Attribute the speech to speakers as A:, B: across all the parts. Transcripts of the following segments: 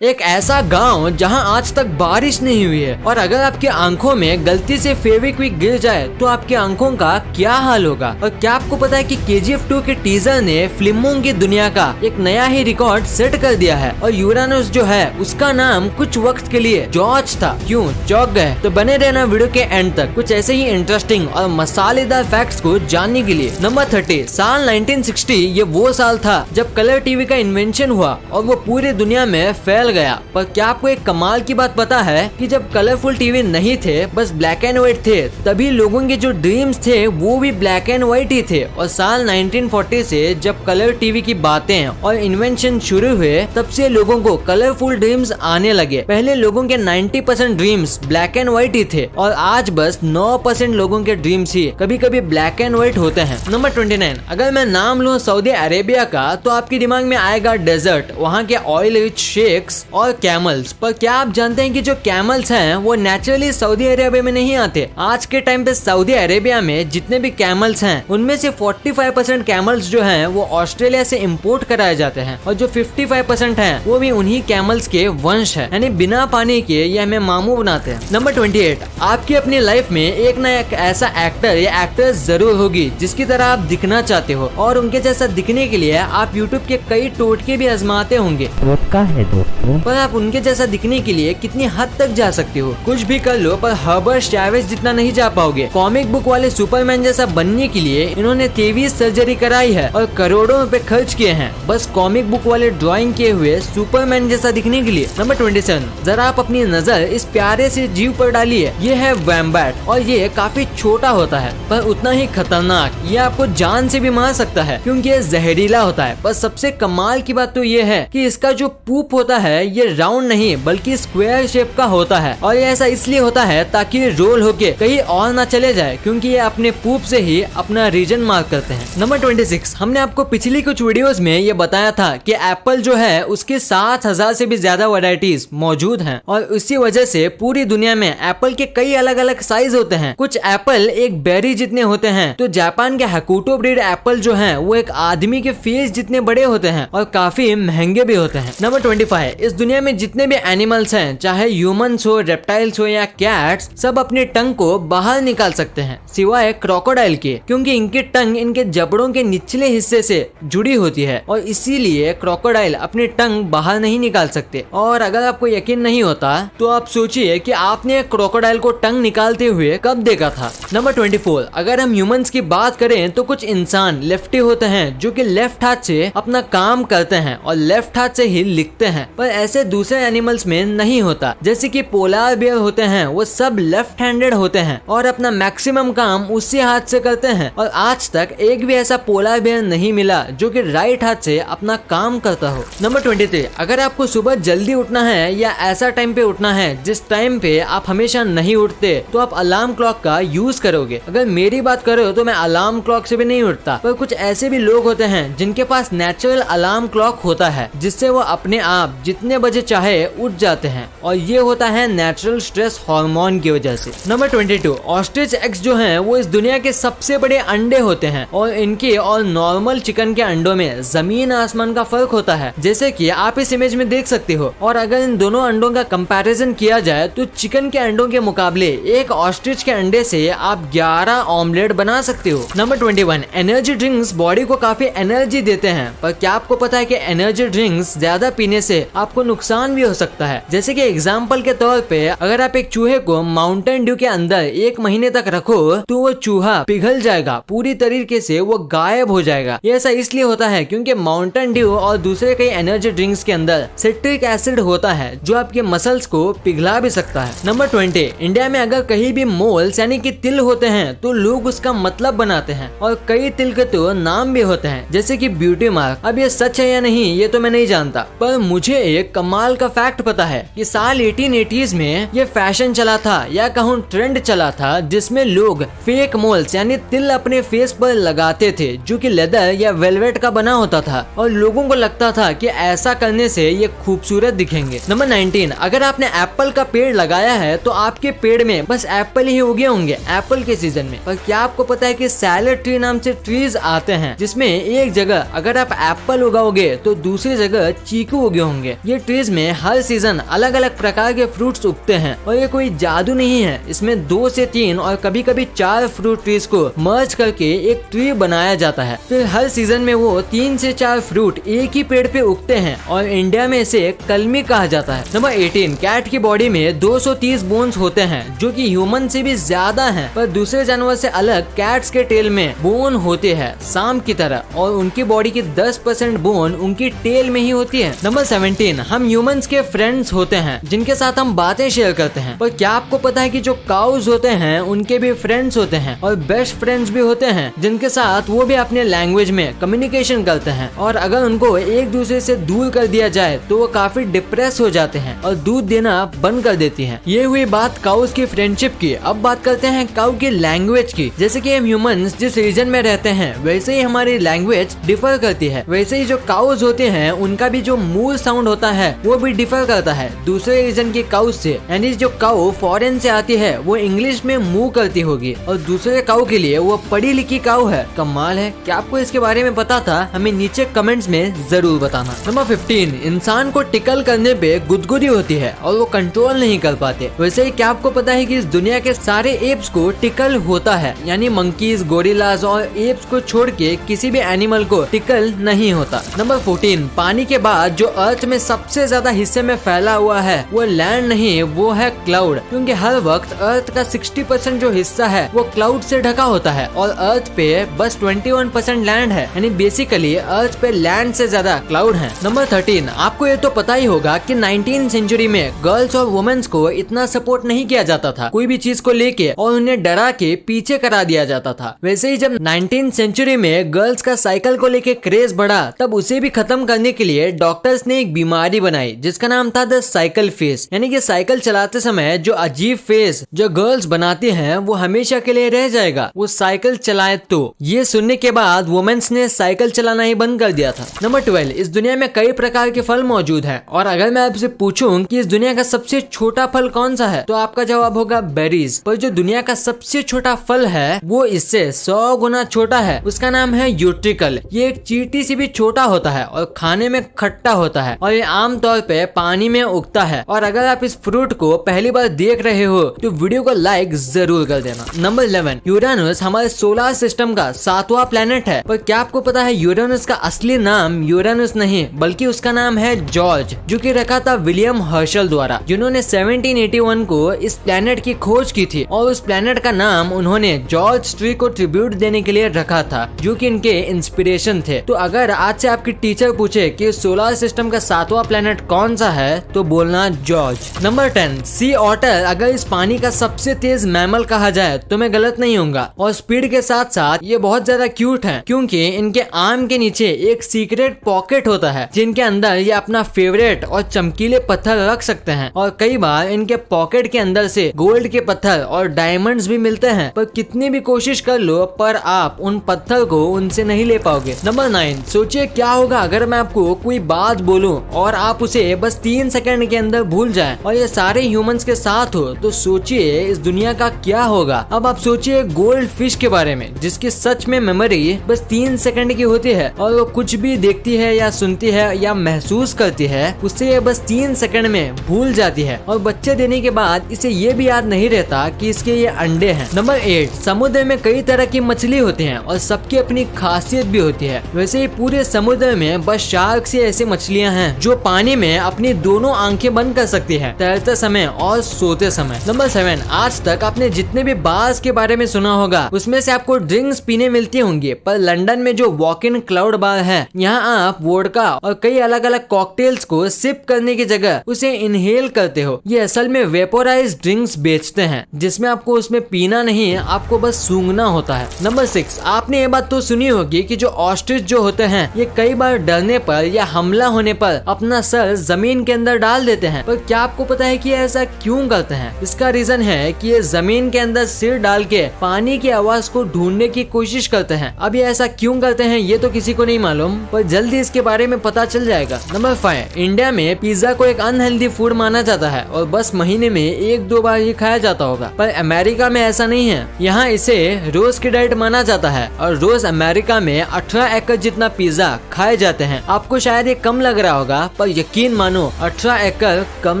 A: एक ऐसा गांव जहां आज तक बारिश नहीं हुई है और अगर आपकी आंखों में गलती से फेविक्विक गिर जाए तो आपकी आंखों का क्या हाल होगा। और क्या आपको पता है कि KGF 2 के टीजर ने फिल्मों की दुनिया का एक नया ही रिकॉर्ड सेट कर दिया है और यूरानस जो है उसका नाम कुछ वक्त के लिए जॉर्ज था। क्यों चौंक गए? तो बने रहना वीडियो के एंड तक कुछ ऐसे ही इंटरेस्टिंग और मसालेदार फैक्ट्स को जानने के लिए। नंबर 30, साल 1960 ये वो साल था जब कलर टीवी का इन्वेंशन हुआ और वो पूरी दुनिया में फैल गया। पर क्या आपको एक कमाल की बात पता है कि जब कलरफुल टीवी नहीं थे, बस ब्लैक एंड व्हाइट थे, तभी लोगों के जो ड्रीम्स थे वो भी ब्लैक एंड व्हाइट ही थे। और साल 1940 से जब कलर टीवी की बातें और इन्वेंशन शुरू हुए तब से लोगों को कलरफुल ड्रीम्स आने लगे। पहले लोगों के 90% ड्रीम्स ब्लैक एंड व्हाइट ही थे और आज बस 9% लोगों के ड्रीम्स ही कभी कभी ब्लैक एंड व्हाइट होते हैं। नंबर 29, अगर मैं नाम लूँ सऊदी अरेबिया का तो आपके दिमाग में आएगा डेजर्ट, वहाँ के ऑयल रिच शेक्स और कैमल्स। पर क्या आप जानते हैं कि जो कैमल्स हैं वो नेचुरली सऊदी अरेबिया में नहीं आते। आज के टाइम पे सऊदी अरेबिया में जितने भी कैमल्स हैं उनमें से 45% कैमल्स जो हैं वो ऑस्ट्रेलिया से इंपोर्ट कराए जाते हैं और जो 55% हैं वो भी उन्हीं कैमल्स के वंश है, यानी बिना पानी के ये हमें मामू बनाते हैं। नंबर 28, आपकी अपनी लाइफ में एक ना एक ऐसा एक्टर या एक्ट्रेस जरूर होगी जिसकी तरह आप दिखना चाहते हो और उनके जैसा दिखने के लिए आप यूट्यूब के कई टोटके भी आजमाते होंगे।
B: है दोस्तों,
A: पर आप उनके जैसा दिखने के लिए कितनी हद तक जा सकते हो? कुछ भी कर लो पर हर्बर्ट चैवेज जितना नहीं जा पाओगे। कॉमिक बुक वाले सुपरमैन जैसा बनने के लिए इन्होंने 23 सर्जरी कराई है और करोड़ों रुपए खर्च किए हैं बस कॉमिक बुक वाले ड्राइंग किए हुए सुपरमैन जैसा दिखने के लिए। नंबर 27, जरा आप अपनी नजर इस प्यारे से जीव पर डालिए। ये है वैम्बैट और ये काफी छोटा होता है पर उतना ही खतरनाक। ये आपको जान से भी मार सकता है क्योंकि ये जहरीला होता है। पर सबसे कमाल की बात तो ये है कि इसका जो पूप होता है ये राउंड नहीं बल्कि स्क्वायर शेप का होता है और ये ऐसा इसलिए होता है ताकि रोल होके कहीं और ना चले जाए क्योंकि ये अपने पूप से ही अपना रीजन मार्क करते हैं। नंबर 26, हमने आपको पिछली कुछ वीडियोस में ये बताया था कि एप्पल जो है उसके 7000 से भी ज्यादा वैरायटीज मौजूद हैं और इसी वजह से पूरी दुनिया में एप्पल के कई अलग अलग साइज होते हैं। कुछ एप्पल एक बेरी जितने होते हैं तो जापान के हकुटो ब्रीड एप्पल जो है वो एक आदमी के फेस जितने बड़े होते हैं और काफी महंगे भी होते हैं। नंबर 25, इस दुनिया में जितने भी एनिमल्स हैं चाहे ह्यूमंस हो, रेप्टाइल्स हो या कैट्स, सब अपने टंग को बाहर निकाल सकते हैं सिवाय क्रोकोडाइल के क्योंकि इनकी टंग इनके जबड़ों के निचले हिस्से से जुड़ी होती है और इसीलिए क्रोकोडाइल अपनी टंग बाहर नहीं निकाल सकते। और अगर आपको यकीन नहीं होता तो आप सोचिए कि आपने क्रोकोडाइल को टंग निकालते हुए कब देखा था। नंबर 24, अगर हम ह्यूमंस की बात करें तो कुछ इंसान लेफ्टी होते हैं जो कि लेफ्ट हाथ से अपना काम करते हैं और लेफ्ट हाथ से ही लिखते हैं। पर ऐसे दूसरे एनिमल्स में नहीं होता। जैसे कि पोलार बियर होते हैं वो सब लेफ्ट हैंडेड होते हैं और अपना मैक्सिमम काम उसी हाथ से करते हैं और आज तक एक भी ऐसा पोलार बियर नहीं मिला जो कि राइट हाथ से अपना काम करता हो। नंबर 23, अगर आपको सुबह जल्दी उठना है या ऐसा टाइम पे उठना है जिस टाइम पे आप हमेशा नहीं उठते तो आप अलार्म क्लॉक का यूज करोगे। अगर मेरी बात करो तो मैं अलार्म क्लॉक से भी नहीं उठता। पर कुछ ऐसे भी लोग होते हैं जिनके पास नेचुरल अलार्म क्लॉक होता है जिससे वो अपने आप जितने बजे चाहे उठ जाते हैं और ये होता है नेचुरल स्ट्रेस हार्मोन की वजह से। नंबर 22, ऑस्ट्रिच एग्स जो हैं वो इस दुनिया के सबसे बड़े अंडे होते हैं और इनके और नॉर्मल चिकन के अंडों में जमीन आसमान का फर्क होता है जैसे कि आप इस इमेज में देख सकते हो। और अगर इन दोनों अंडों का कंपैरिजन किया जाए तो चिकन के अंडों के मुकाबले एक ऑस्ट्रिच के अंडे से आप 11 ऑमलेट बना सकते हो। नंबर 21, एनर्जी ड्रिंक्स बॉडी को काफी एनर्जी देते हैं पर क्या आपको पता है कि एनर्जी ड्रिंक्स ज्यादा पीने से आपको नुकसान भी हो सकता है। जैसे कि एग्जांपल के तौर पे अगर आप एक चूहे को माउंटेन ड्यू के अंदर 1 महीने तक रखो तो वो चूहा पिघल जाएगा, पूरी तरीके से वो गायब हो जाएगा। ये ऐसा इसलिए होता है क्योंकि माउंटेन ड्यू और दूसरे कई एनर्जी ड्रिंक्स के अंदर सिट्रिक एसिड होता है जो आपके मसल्स को पिघला भी सकता है। नंबर 20, इंडिया में अगर कहीं भी मोल्स यानी कि तिल होते हैं तो लोग उसका मतलब बनाते हैं और कई तिल के तो नाम भी होते हैं जैसे कि ब्यूटी मार्क। अब ये सच है या नहीं ये तो मैं नहीं जानता पर मुझे एक कमाल का फैक्ट पता है कि साल 1880s में ये फैशन चला था या कहूँ ट्रेंड चला था जिसमें लोग फेक मोल्स यानी तिल अपने फेस पर लगाते थे जो कि लेदर या वेलवेट का बना होता था और लोगों को लगता था कि ऐसा करने से ये खूबसूरत दिखेंगे। नंबर 19, अगर आपने एप्पल का पेड़ लगाया है तो आपके पेड़ में बस एप्पल ही उगे होंगे एप्पल के सीजन में। पर क्या आपको पता है कि सैलेड ट्री नाम से ट्रीज आते हैं जिसमें एक जगह अगर आप एप्पल उगाओगे तो दूसरी जगह चीकू उगे होंगे। ये ट्रीज में हर सीजन अलग अलग प्रकार के फ्रूट्स उगते हैं और ये कोई जादू नहीं है। इसमें 2 से 3 और कभी कभी 4 फ्रूट ट्रीज को मर्ज करके एक ट्री बनाया जाता है। फिर हर सीजन में वो 3 से 4 फ्रूट एक ही पेड़ पे उगते हैं और इंडिया में इसे कलमी कहा जाता है। नंबर 18, कैट की बॉडी में 230 बोन्स होते हैं जो कि ह्यूमन से भी ज्यादा हैं, पर दूसरे जानवर से अलग कैट्स के टेल में बोन होते हैं सांप की तरह और उनकी बॉडी की 10% बोन उनकी टेल में ही होती है। नंबर 17, हम ह्यूमंस के फ्रेंड्स होते हैं जिनके साथ हम बातें शेयर करते हैं, पर क्या आपको पता है कि जो काउज होते हैं उनके भी फ्रेंड्स होते हैं और बेस्ट फ्रेंड्स भी होते हैं जिनके साथ वो भी अपने लैंग्वेज में कम्युनिकेशन करते हैं और अगर उनको एक दूसरे से दूर कर दिया जाए तो वो काफी डिप्रेस हो जाते हैं और दूध देना बंद कर देती हैं। ये हुई बात काउज की फ्रेंडशिप की। अब बात करते हैं काउ की लैंग्वेज की। जैसे कि हम ह्यूमंस जिस रीजन में रहते हैं वैसे ही हमारी लैंग्वेज डिफर करती है, वैसे ही जो काउज होते हैं उनका भी जो मूल साउंड होता है वो भी डिफर करता है दूसरे रीजन के काउ से। यानी जो काउ फॉरेन से आती है वो इंग्लिश में मूव करती होगी और दूसरे काउ के लिए वो पढ़ी लिखी काउ है। कमाल है। क्या आपको इसके बारे में पता था? हमें नीचे कमेंट्स में जरूर बताना। नंबर 15, इंसान को टिकल करने पे गुदगुदी होती है और वो कंट्रोल नहीं कर पाते। वैसे ही क्या आपको पता है कि इस दुनिया के सारे एप्स को टिकल होता है, यानी मंकीज, गोरिल्लाज और एप्स को छोड़ के किसी भी एनिमल को टिकल नहीं होता। नंबर 14, पानी के बाद जो अर्थ में सबसे ज्यादा हिस्से में फैला हुआ है वो लैंड नहीं, वो है क्लाउड, क्योंकि हर वक्त अर्थ का 60% जो हिस्सा है वो क्लाउड से ढका होता है और अर्थ पे बस 21% लैंड है, यानी बेसिकली अर्थ पे लैंड से ज्यादा क्लाउड है। नंबर 13, आपको ये तो पता ही होगा कि 19वीं सेंचुरी में गर्ल्स और वुमेन्स को इतना सपोर्ट नहीं किया जाता था कोई भी चीज को लेके और उन्हें डरा के पीछे करा दिया जाता था। वैसे ही जब 19वीं सेंचुरी में गर्ल्स का साइकिल को लेके क्रेज बढ़ा तब उसे भी खत्म करने के लिए डॉक्टर्स ने एक बीमारी बनाई जिसका नाम था द साइकिल फेस, यानी कि साइकिल चलाते समय जो अजीब फेस जो गर्ल्स बनाती हैं वो हमेशा के लिए रह जाएगा वो साइकिल चलाए तो। ये सुनने के बाद वुमेन्स ने साइकिल चलाना ही बंद कर दिया था। नंबर 12, इस दुनिया में कई प्रकार के फल मौजूद हैं और अगर मैं आपसे पूछूं कि इस दुनिया का सबसे छोटा फल कौन सा है तो आपका जवाब होगा बेरीज। पर जो दुनिया का सबसे छोटा फल है वो इससे 100 गुना छोटा है, उसका नाम है यूट्रिकल। ये एक चींटी से भी छोटा होता है और खाने में खट्टा होता है और ये आमतौर पे पानी में उगता है। और अगर आप इस फ्रूट को पहली बार देख रहे हो तो वीडियो को लाइक जरूर कर देना। नंबर 11, यूरेनस हमारे सोलर सिस्टम का 7वां प्लेनेट है, पर क्या आपको पता है यूरेनस का असली नाम यूरेनस नहीं बल्कि उसका नाम है जॉर्ज, जो कि रखा था विलियम हर्शल द्वारा, जिन्होंने 1781 को इस प्लेनेट की खोज की थी और उस प्लेनेट का नाम उन्होंने जॉर्ज ट्री को ट्रिब्यूट देने के लिए रखा था जो कि इनके इंस्पिरेशन थे। तो अगर आज से आपकी टीचर पूछे कि सोलर सिस्टम का 7वां प्लेनेट कौन सा है तो बोलना जॉर्ज। नंबर 10, सी ऑटर अगर इस पानी का सबसे तेज मैमल कहा जाए तो मैं गलत नहीं होऊंगा और स्पीड के साथ साथ ये बहुत ज्यादा क्यूट है क्योंकि इनके आर्म के नीचे एक सीक्रेट पॉकेट होता है जिनके अंदर ये अपना फेवरेट और चमकीले पत्थर रख सकते हैं और कई बार इनके पॉकेट के अंदर से गोल्ड के पत्थर और डायमंड्स भी मिलते हैं, पर कितनी भी कोशिश कर लो पर आप उन पत्थर को उनसे नहीं ले पाओगे। नंबर 9, सोचिए क्या होगा अगर मैं आपको कोई बात बोलूं और आप उसे बस 3 सेकंड के अंदर भूल जाएं और ये सारे ह्यूमंस के साथ हो तो सोचिए इस दुनिया का क्या होगा। अब आप सोचिए गोल्ड फिश के बारे में जिसकी सच में मेमोरी बस 3 सेकंड की होती है और वो कुछ भी देखती है या सुनती है या महसूस करती है उससे ये बस 3 सेकंड में भूल जाती है और बच्चे देने के बाद इसे ये भी याद नहीं रहता कि इसके ये अंडे हैं। नंबर 8, समुद्र में कई तरह की मछली होती हैं और सबकी अपनी खासियत भी होती है। वैसे ही पूरे समुद्र में बस शार्क से ऐसी मछलियां हैं जो पानी में अपनी दोनों आंखें बंद कर सकती है तैरते समय और सोते समय। नंबर 7, आज तक आपने जितने भी बार्स के बारे में सुना होगा उसमें से आपको ड्रिंक्स पीने मिलती होंगी, पर लंदन में जो वॉक इन क्लाउड बार है यहाँ आप वोडका और कई अलग अलग कॉकटेल्स को सिप करने की जगह उसे इनहेल करते हो। ये असल में वेपोराइज ड्रिंक्स बेचते हैं जिसमें आपको उसमें पीना नहीं आपको बस सूंघना होता है। नंबर 6, आपने ये बात तो सुनी होगी कि जो ऑस्ट्रिच जो होते हैं ये कई बार डरने पर या हमला होने पर अपना सर जमीन के अंदर डाल देते हैं, पर क्या आपको पता है कि ऐसा क्यों करते हैं? इसका रीजन है कि ये जमीन के अंदर सिर डाल के पानी की आवाज को ढूंढने की कोशिश करते हैं। अब ये ऐसा क्यों करते हैं ये तो किसी को नहीं मालूम, पर जल्दी इसके बारे में पता चल जाएगा। नंबर 5, इंडिया में पिज्जा को एक अनहेल्दी फूड माना जाता है और बस महीने में 1-2 बार ये खाया जाता होगा, पर अमेरिका में ऐसा नहीं है। यहाँ इसे रोज की डाइट माना जाता है और रोज अमेरिका में 18 एकड़ जितना पिज्जा खाए जाते हैं। आपको शायद ये कम लग रहा होगा पर यकीन मानो 18 एकड़ कम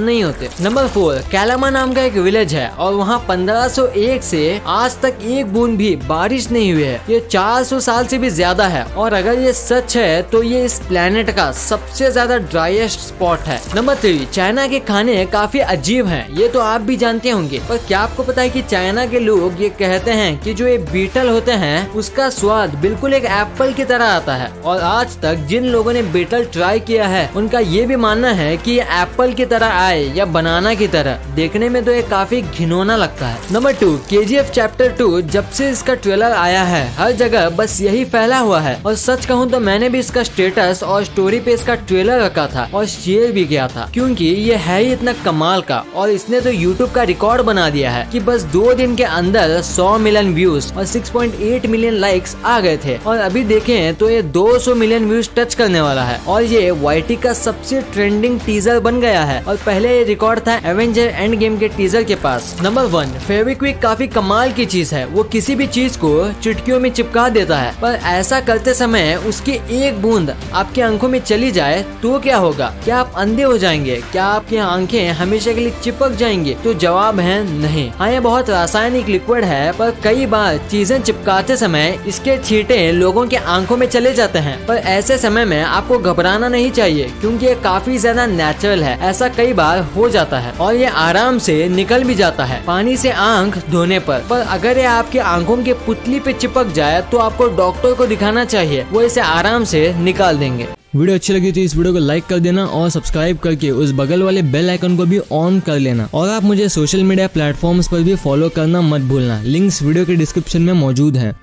A: नहीं होते। नंबर 4, कैलामा नाम का एक विलेज है और वहाँ 1501 से आज तक एक बूंद भी बारिश नहीं हुई है। ये 400 साल से भी ज्यादा है और अगर ये सच है तो ये इस प्लेनेट का सबसे ज्यादा ड्राइएस्ट स्पॉट है। नंबर 3, चाइना के खाने काफी अजीब हैं, ये तो आप भी जानते होंगे, पर क्या आपको पता है कि चाइना के लोग ये कहते हैं कि जो ये बीटल होते हैं उसका स्वाद बिल्कुल एक एप्पल की तरह आता है। और आज तक जिन लोगों ने बीटल ट्राई किया है उनका ये भी मानना है कि ये एप्पल की तरह आए या बनाना की तरह। देखने में तो ये काफी घिनौना लगता है। नंबर 2, KGF चैप्टर 2 जब से इसका ट्रेलर आया है हर जगह बस यही फैला हुआ है और सच कहूँ तो मैंने भी इसका स्टेटस और स्टोरी पे इसका ट्रेलर रखा था और शेयर भी किया था, क्योंकि ये है ही इतना कमाल का और इसने तो YouTube का रिकॉर्ड बना दिया है कि बस 2 दिन के अंदर 100 मिलियन व्यूज और 6.8 मिलियन लाइक्स आ गए थे और अभी देखें तो ये 200 मिलियन व्यूज टच करने वाला है और ये YT का सबसे ट्रेंडिंग टीजर बन गया है और पहले ये रिकॉर्ड था एवेंजर एंड गेम के टीजर के पास। नंबर 1, फेविक्विक काफी कमाल की चीज है, वो किसी भी चीज को चुटकियों में चिपका देता है, पर ऐसा करते समय उसकी एक बूंद आपकी आंखों में चली जाए तो क्या होगा? क्या आप अंधे हो जाएंगे? क्या आपकी आंखें हमेशा के लिए चिपक जाएंगे? तो जवाब है नहीं। हाँ, ये बहुत रासायनिक लिक्विड है, पर कई बार चीजें चिपकाते समय इसके छींटे लोगों की आंखों में चले जाते हैं, पर ऐसे समय में आपको घबराना नहीं चाहिए क्योंकि ये काफी ज्यादा नेचुरल है। ऐसा कई बार हो जाता है और ये आराम से निकल भी जाता है पानी से आंख धोने पर अगर ये आपकी आंखों के पुतली पे चिपक जाए तो आपको डॉक्टर को दिखाना चाहिए, वो इसे आराम से निकाल देंगे। वीडियो अच्छी लगी तो इस वीडियो को लाइक कर देना और सब्सक्राइब करके उस बगल वाले बेल आइकन को भी ऑन कर लेना और आप मुझे सोशल मीडिया प्लेटफॉर्म्स पर भी फॉलो करना मत भूलना। लिंक्स वीडियो के डिस्क्रिप्शन में मौजूद हैं।